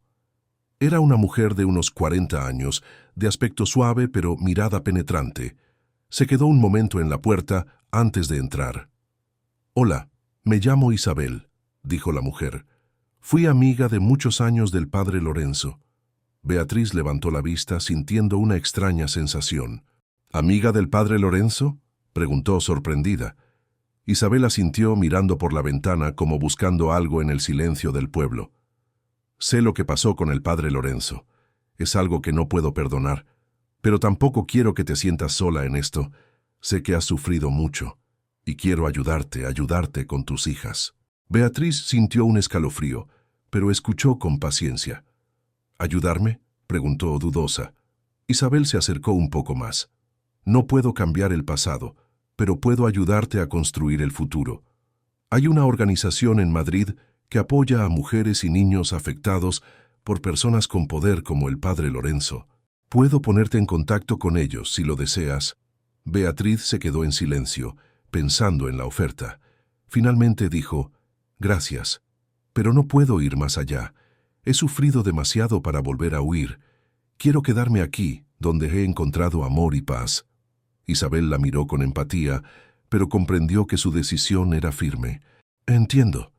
Era una mujer de unos 40 años, de aspecto suave pero mirada penetrante. Se quedó un momento en la puerta antes de entrar. «Hola, me llamo Isabel», dijo la mujer. «Fui amiga de muchos años del padre Lorenzo». Beatriz levantó la vista sintiendo una extraña sensación. «¿Amiga del padre Lorenzo?», preguntó sorprendida. Isabel asintió mirando por la ventana como buscando algo en el silencio del pueblo. «Sé lo que pasó con el padre Lorenzo. Es algo que no puedo perdonar. Pero tampoco quiero que te sientas sola en esto. Sé que has sufrido mucho. Y quiero ayudarte con tus hijas». Beatriz sintió un escalofrío, pero escuchó con paciencia. «¿Ayudarme?», preguntó dudosa. Isabel se acercó un poco más. «No puedo cambiar el pasado, pero puedo ayudarte a construir el futuro. Hay una organización en Madrid que apoya a mujeres y niños afectados por personas con poder como el padre Lorenzo. Puedo ponerte en contacto con ellos si lo deseas». Beatriz se quedó en silencio, pensando en la oferta. Finalmente dijo: «Gracias, pero no puedo ir más allá. He sufrido demasiado para volver a huir. Quiero quedarme aquí, donde he encontrado amor y paz». Isabel la miró con empatía, pero comprendió que su decisión era firme. «Entiendo.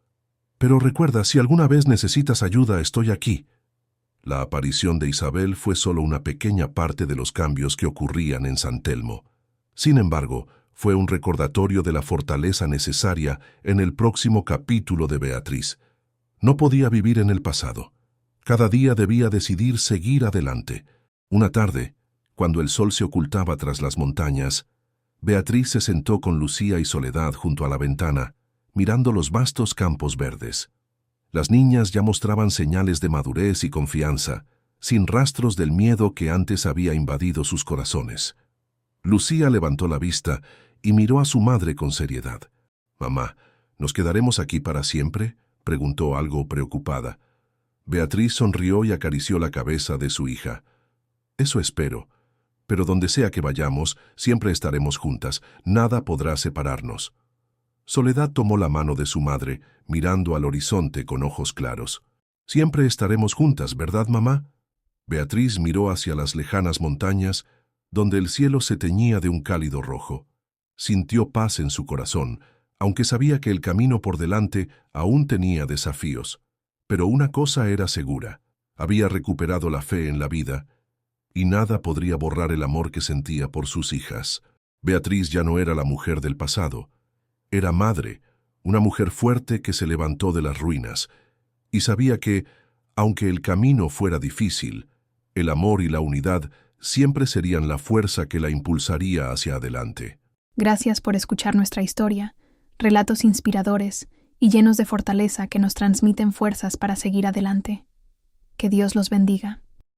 Pero recuerda, si alguna vez necesitas ayuda, estoy aquí». La aparición de Isabel fue solo una pequeña parte de los cambios que ocurrían en San Telmo. Sin embargo, fue un recordatorio de la fortaleza necesaria en el próximo capítulo de Beatriz. No podía vivir en el pasado. Cada día debía decidir seguir adelante. Una tarde, cuando el sol se ocultaba tras las montañas, Beatriz se sentó con Lucía y Soledad junto a la ventana, mirando los vastos campos verdes. Las niñas ya mostraban señales de madurez y confianza, sin rastros del miedo que antes había invadido sus corazones. Lucía levantó la vista y miró a su madre con seriedad. «Mamá, ¿nos quedaremos aquí para siempre?», preguntó algo preocupada. Beatriz sonrió y acarició la cabeza de su hija. Eso espero, pero donde sea que vayamos, siempre estaremos juntas, nada podrá separarnos. Soledad tomó la mano de su madre, mirando al horizonte con ojos claros. Siempre estaremos juntas, ¿verdad, mamá? Beatriz miró hacia las lejanas montañas, donde el cielo se teñía de un cálido rojo. Sintió paz en su corazón, aunque sabía que el camino por delante aún tenía desafíos. Pero una cosa era segura, había recuperado la fe en la vida, y nada podría borrar el amor que sentía por sus hijas. Beatriz ya no era la mujer del pasado, era madre, una mujer fuerte que se levantó de las ruinas, y sabía que, aunque el camino fuera difícil, el amor y la unidad siempre serían la fuerza que la impulsaría hacia adelante. Gracias por escuchar nuestra historia, relatos inspiradores y llenos de fortaleza que nos transmiten fuerzas para seguir adelante. Que Dios los bendiga.